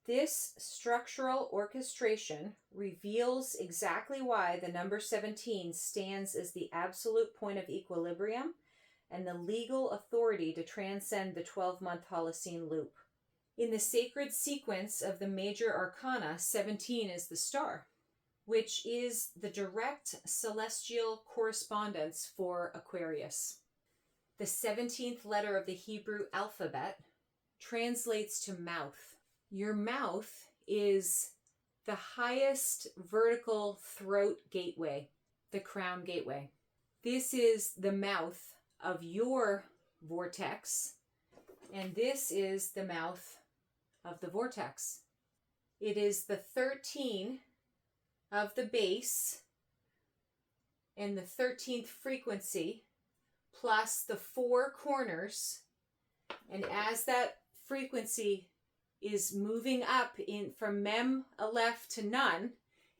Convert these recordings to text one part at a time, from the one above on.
This structural orchestration reveals exactly why the number 17 stands as the absolute point of equilibrium and the legal authority to transcend the 12-month Holocene loop. In the sacred sequence of the major arcana, 17 is the star, which is the direct celestial correspondence for Aquarius. The 17th letter of the Hebrew alphabet translates to mouth. Your mouth is the highest vertical throat gateway, the crown gateway. This is the mouth of your vortex, and this is the mouth of the vortex. It is the 13 of the base and the 13th frequency plus the 4 corners, and as that frequency is moving up from mem Aleph to nun,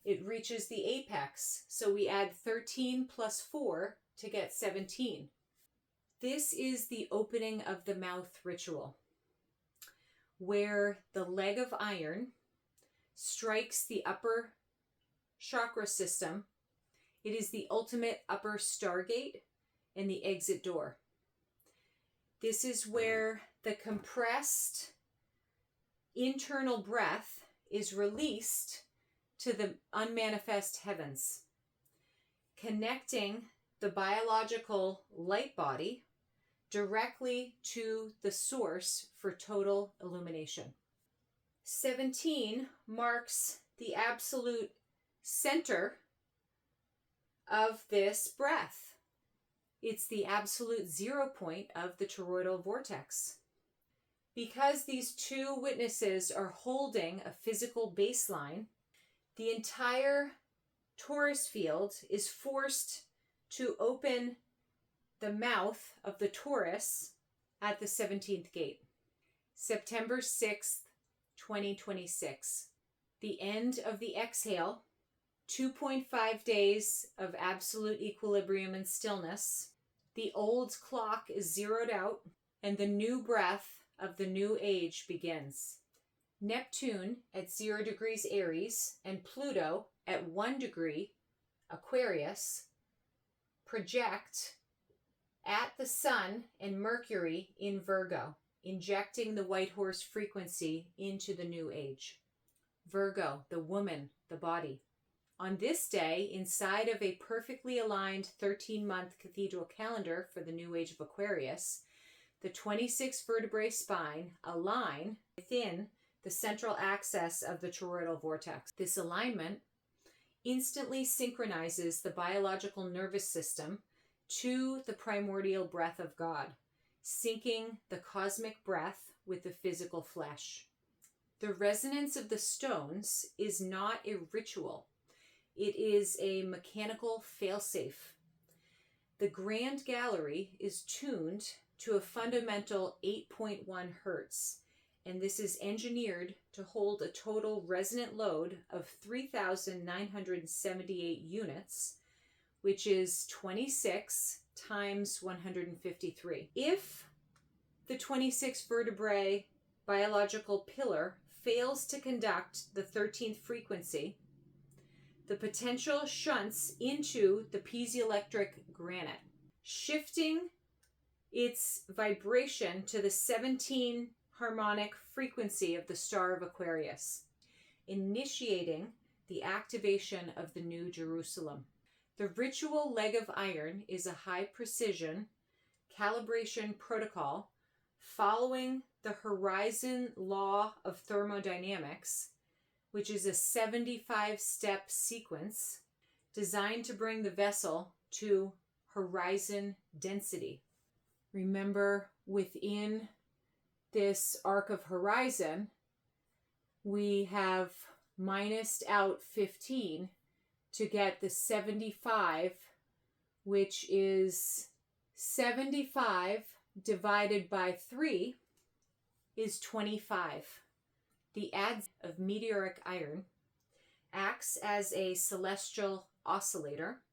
it reaches the apex. So we add 13 plus 4 to get 17. This is the opening of the mouth ritual, where the leg of iron strikes the upper chakra system. It is the ultimate upper stargate and the exit door. This is where the compressed internal breath is released to the unmanifest heavens, connecting the biological light body directly to the source for total illumination. 17 marks the absolute center of this breath. It's the absolute 0 point of the toroidal vortex. Because these two witnesses are holding a physical baseline, the entire torus field is forced to open the mouth of the torus at the 17th gate. September 6th, 2026. The end of the exhale, 2.5 days of absolute equilibrium and stillness. The old clock is zeroed out, and the new breath of the new age begins. Neptune at 0 degrees Aries and Pluto at 1 degree Aquarius project at the Sun and Mercury in Virgo, injecting the white horse frequency into the new age. Virgo, the woman, the body. On this day, inside of a perfectly aligned 13-month cathedral calendar for the new age of Aquarius, the 26 vertebrae spine align within the central axis of the toroidal vortex. This alignment instantly synchronizes the biological nervous system to the primordial breath of God, syncing the cosmic breath with the physical flesh. The resonance of the stones is not a ritual. It is a mechanical failsafe. The Grand Gallery is tuned to a fundamental 8.1 hertz, and this is engineered to hold a total resonant load of 3,978 units, which is 26 times 153. If the 26 vertebrae biological pillar fails to conduct the 13th frequency, the potential shunts into the piezoelectric granite, shifting its vibration to the 17 harmonic frequency of the Star of Aquarius, initiating the activation of the New Jerusalem. The ritual leg of iron is a high precision calibration protocol following the horizon law of thermodynamics, which is a 75-step sequence designed to bring the vessel to horizon density. Remember, within this arc of horizon, we have minused out 15 to get the 75, which is 75 divided by 3 is 25. The adze of meteoric iron acts as a celestial oscillator,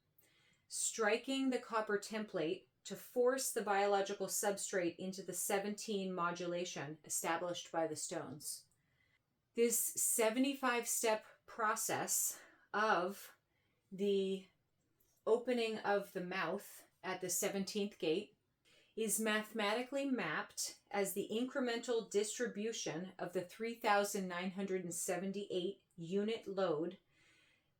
striking the copper template to force the biological substrate into the 17 modulation established by the stones. This 75-step process of the opening of the mouth at the 17th gate is mathematically mapped as the incremental distribution of the 3,978 unit load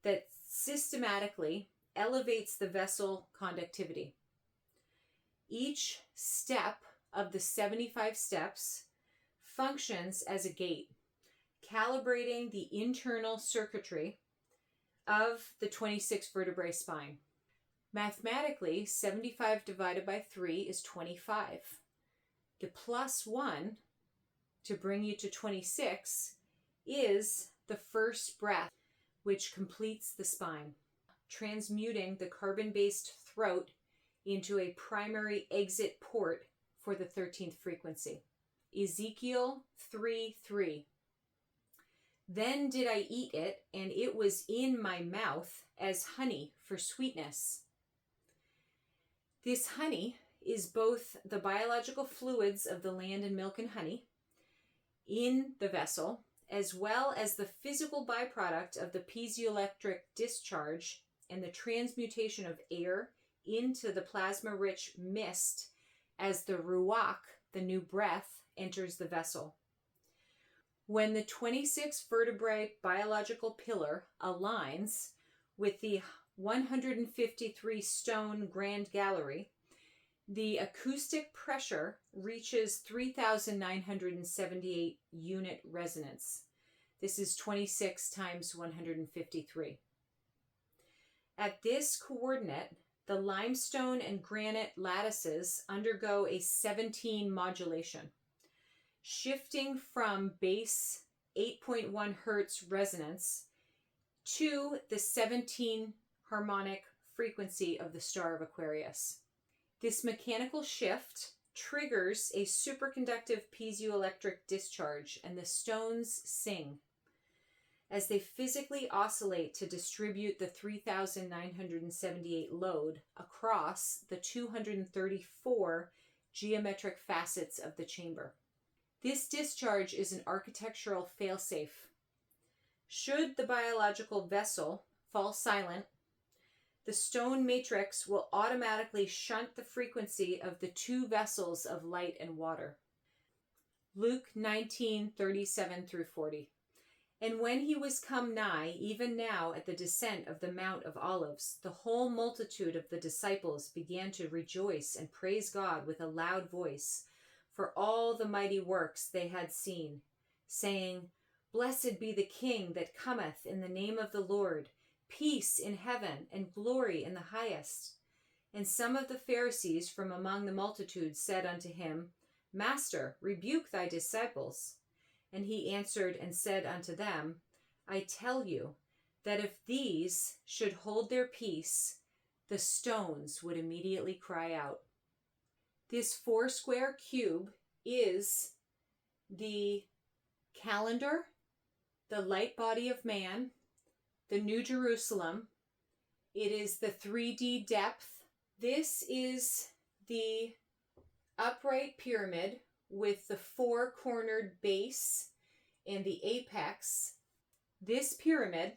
that systematically elevates the vessel conductivity. Each step of the 75 steps functions as a gate, calibrating the internal circuitry of the 26 vertebrae spine. Mathematically, 75 divided by 3 is 25. The plus 1 to bring you to 26 is the first breath, which completes the spine, transmuting the carbon-based throat into a primary exit port for the 13th frequency. Ezekiel 3:3. Then did I eat it, and it was in my mouth as honey for sweetness. This honey is both the biological fluids of the land and milk and honey in the vessel, as well as the physical byproduct of the piezoelectric discharge and the transmutation of air into the plasma-rich mist as the ruach, the new breath, enters the vessel. When the 26 vertebrae biological pillar aligns with the 153 stone grand gallery, the acoustic pressure reaches 3,978 unit resonance. This is 26 times 153. At this coordinate, the limestone and granite lattices undergo a 17 modulation, shifting from base 8.1 Hertz resonance to the 17 harmonic frequency of the Star of Aquarius. This mechanical shift triggers a superconductive piezoelectric discharge, and the stones sing as they physically oscillate to distribute the 3,978 load across the 234 geometric facets of the chamber. This discharge is an architectural failsafe. Should the biological vessel fall silent, the stone matrix will automatically shunt the frequency of the two vessels of light and water. Luke 19:37 through 40. And when he was come nigh, even now at the descent of the Mount of Olives, the whole multitude of the disciples began to rejoice and praise God with a loud voice for all the mighty works they had seen, saying, Blessed be the King that cometh in the name of the Lord, peace in heaven and glory in the highest. And some of the Pharisees from among the multitude said unto him, Master, rebuke thy disciples. And he answered and said unto them, I tell you that if these should hold their peace, the stones would immediately cry out. This Foursquare cube is the calendar, the light body of man, the New Jerusalem. It is the 3D depth. This is the upright pyramid with the four-cornered base and the apex. This pyramid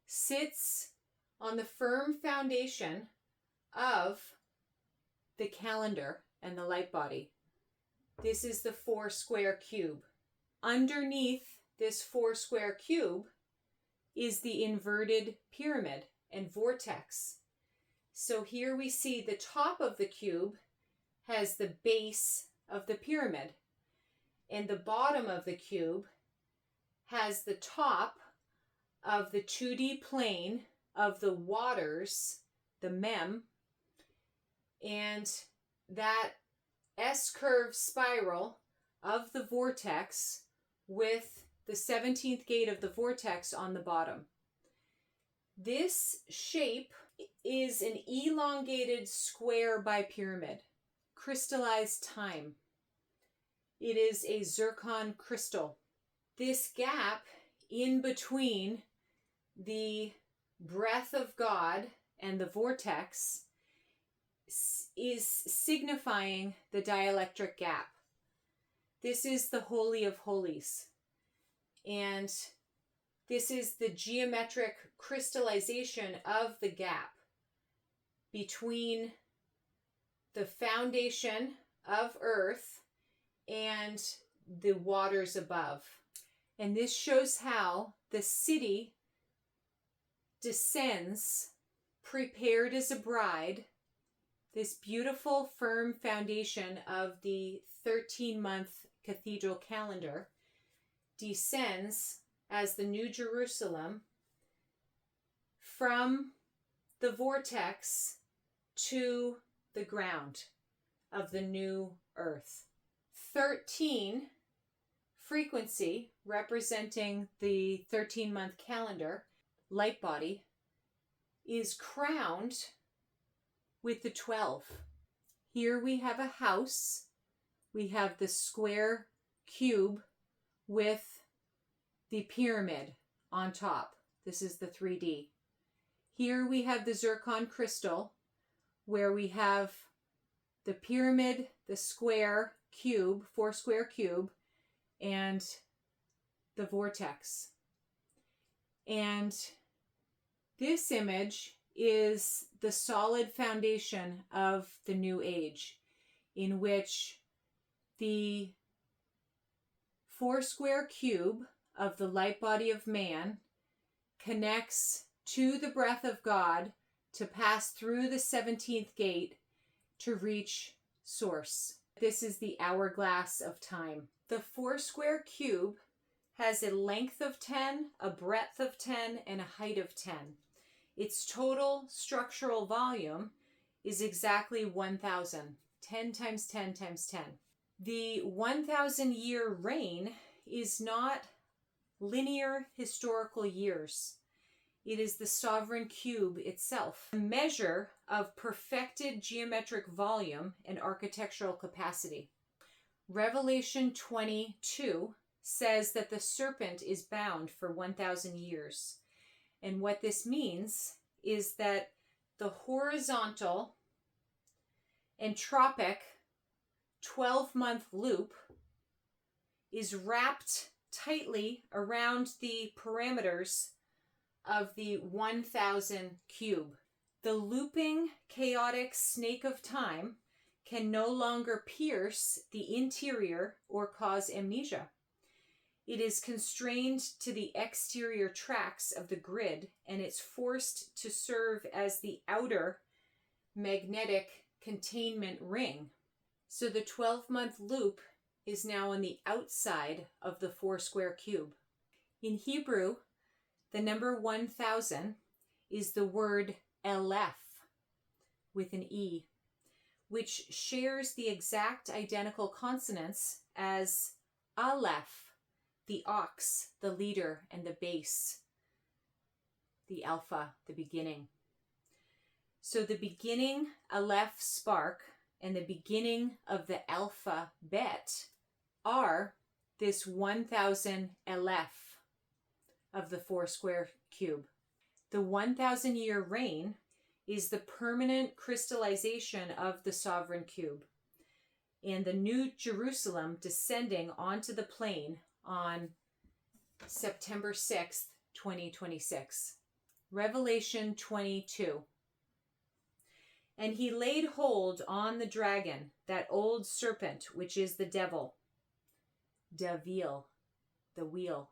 sits on the firm foundation of the calendar and the light body. This is the Foursquare cube. Underneath this Foursquare cube is the inverted pyramid and vortex. So here we see the top of the cube has the base of the pyramid, and the bottom of the cube has the top of the 2D plane of the waters, the mem, and that S-curve spiral of the vortex with the 17th gate of the vortex on the bottom. This shape is an elongated square bipyramid, crystallized time. It is a zircon crystal. This gap in between the breath of God and the vortex is signifying the dielectric gap. This is the Holy of Holies. And this is the geometric crystallization of the gap between the foundation of Earth and the waters above. And this shows how the city descends prepared as a bride. This beautiful firm foundation of the 13-month cathedral calendar descends as the New Jerusalem from the vortex to the ground of the new earth. 13 frequency, representing the 13-month calendar light body, is crowned with the 12. Here we have a house. We have the square cube with the pyramid on top. This is the 3D. Here we have the zircon crystal, where we have the pyramid, the square cube, Foursquare cube, and the vortex. And this image is the solid foundation of the new age, in which the Foursquare cube of the light body of man connects to the breath of God to pass through the 17th gate to reach source. This is the hourglass of time. The Foursquare cube has a length of 10, a breadth of 10, and a height of 10. Its total structural volume is exactly 1,000. 10 times 10 times 10. The 1,000-year reign is not linear historical years. It is the sovereign cube itself, a measure of perfected geometric volume and architectural capacity. Revelation 22 says that the serpent is bound for 1,000 years. And what this means is that the horizontal entropic 12-month loop is wrapped tightly around the parameters of the 1,000 cube. The looping chaotic snake of time can no longer pierce the interior or cause amnesia. It is constrained to the exterior tracks of the grid, and it's forced to serve as the outer magnetic containment ring. So the 12-month loop is now on the outside of the Foursquare cube. In Hebrew, the number 1,000 is the word Aleph with an E, which shares the exact identical consonants as Aleph, the ox, the leader, and the base, the alpha, the beginning. So the beginning Aleph spark and the beginning of the alphabet are this 1,000 Aleph of the Foursquare cube. The 1,000-year reign is the permanent crystallization of the sovereign cube and the New Jerusalem descending onto the plane on September 6th, 2026. Revelation 22. And he laid hold on the dragon, that old serpent, which is the devil, Davil, the wheel,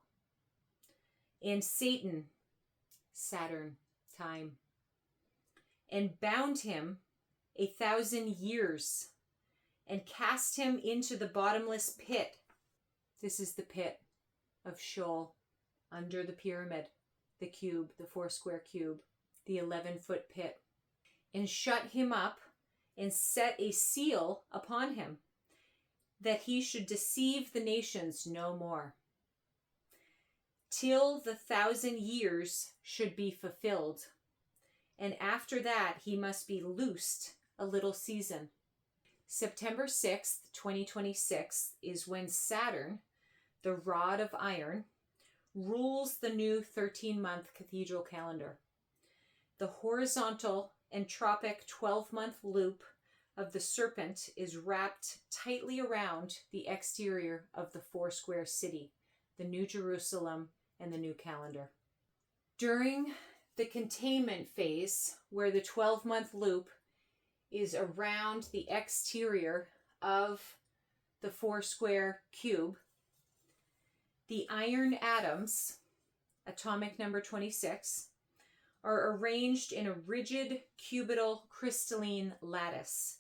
and Satan, Saturn, time, and bound him 1,000 years, and cast him into the bottomless pit. This is the pit of Sheol, under the pyramid, the cube, the Foursquare cube, the 11-foot pit, and shut him up, and set a seal upon him, that he should deceive the nations no more, till the 1,000 years should be fulfilled. And after that, he must be loosed a little season. September 6th, 2026 is when Saturn, the rod of iron, rules the new 13-month cathedral calendar. The horizontal entropic 12-month loop of the serpent is wrapped tightly around the exterior of the Foursquare city, the New Jerusalem, and the New Calendar. During the containment phase, where the 12-month loop is around the exterior of the Foursquare cube, the iron atoms, atomic number 26, are arranged in a rigid cubital crystalline lattice.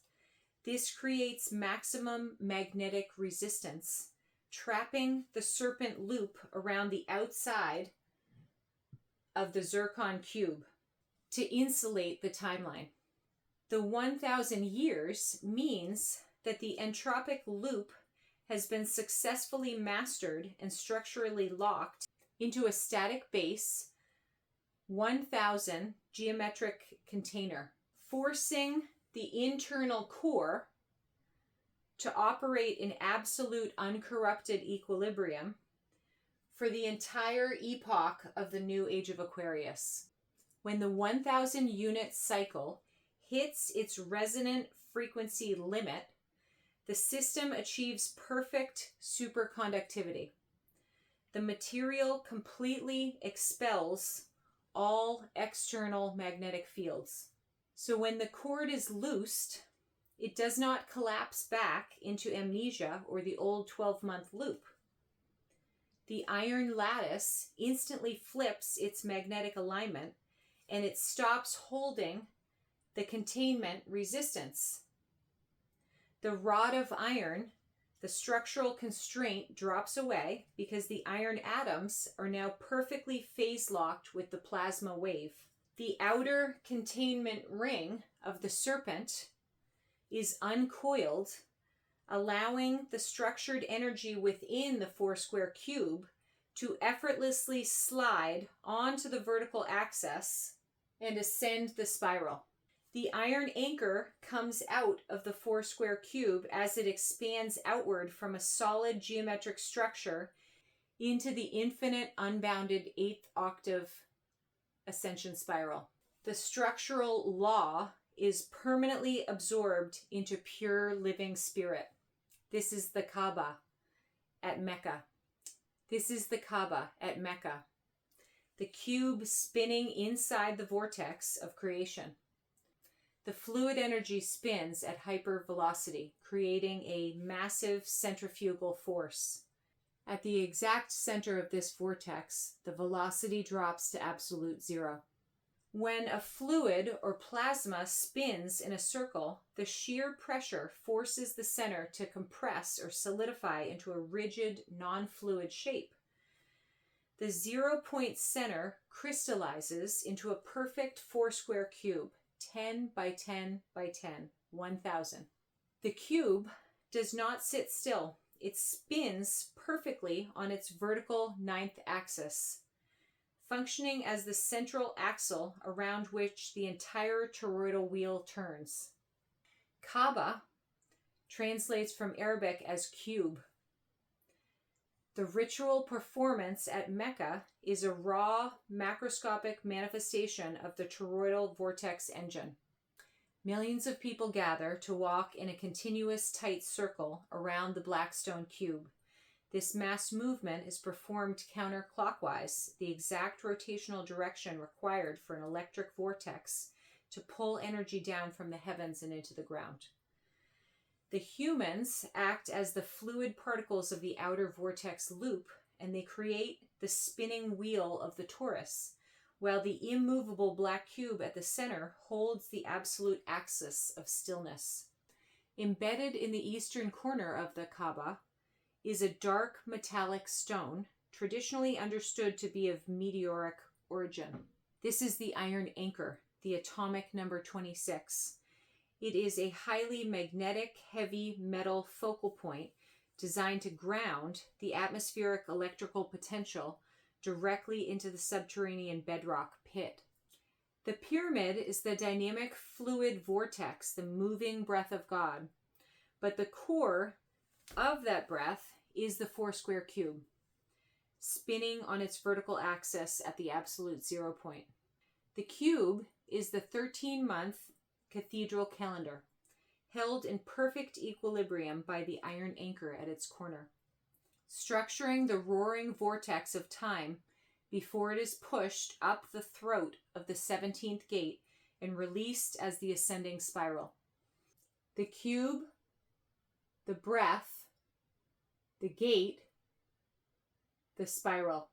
This creates maximum magnetic resistance, trapping the serpent loop around the outside of the Zircon cube to insulate the timeline. The 1,000 years means that the entropic loop has been successfully mastered and structurally locked into a static base 1,000 geometric container, forcing the internal core to operate in absolute uncorrupted equilibrium for the entire epoch of the new age of Aquarius. When the 1,000 unit cycle hits its resonant frequency limit, the system achieves perfect superconductivity. The material completely expels all external magnetic fields. So when the cord is loosed, it does not collapse back into amnesia or the old 12-month loop. The iron lattice instantly flips its magnetic alignment and it stops holding the containment resistance. The rod of iron, the structural constraint, drops away because the iron atoms are now perfectly phase-locked with the plasma wave. The outer containment ring of the serpent is uncoiled, allowing the structured energy within the Foursquare cube to effortlessly slide onto the vertical axis and ascend the spiral. The iron anchor comes out of the Foursquare cube as it expands outward from a solid geometric structure into the infinite unbounded 8th octave ascension spiral. The structural law is permanently absorbed into pure living spirit. This is the Kaaba at Mecca. This is the Kaaba at Mecca. The cube spinning inside the vortex of creation. The fluid energy spins at hypervelocity, creating a massive centrifugal force. At the exact center of this vortex, the velocity drops to absolute zero. When a fluid or plasma spins in a circle, the shear pressure forces the center to compress or solidify into a rigid, non-fluid shape. The 0-point center crystallizes into a perfect Foursquare cube, 10 by 10 by 10, 1,000. The cube does not sit still. It spins perfectly on its vertical 9th axis, functioning as the central axle around which the entire toroidal wheel turns. Kaaba translates from Arabic as cube. The ritual performance at Mecca is a raw, macroscopic manifestation of the toroidal vortex engine. Millions of people gather to walk in a continuous tight circle around the Blackstone cube. This mass movement is performed counterclockwise, the exact rotational direction required for an electric vortex to pull energy down from the heavens and into the ground. The humans act as the fluid particles of the outer vortex loop, and they create the spinning wheel of the torus, while the immovable black cube at the center holds the absolute axis of stillness. Embedded in the eastern corner of the Kaaba is a dark metallic stone, traditionally understood to be of meteoric origin. This is the iron anchor, the atomic number 26. It is a highly magnetic, heavy metal focal point designed to ground the atmospheric electrical potential directly into the subterranean bedrock pit. The pyramid is the dynamic fluid vortex, the moving breath of God. But the core of that breath is the Foursquare cube, spinning on its vertical axis at the absolute 0 point. The cube is the 13-month cathedral calendar, held in perfect equilibrium by the iron anchor at its corner. structuring the roaring vortex of time before it is pushed up the throat of the 17th gate and released as the ascending spiral. The cube, the breath, the gate, the spiral.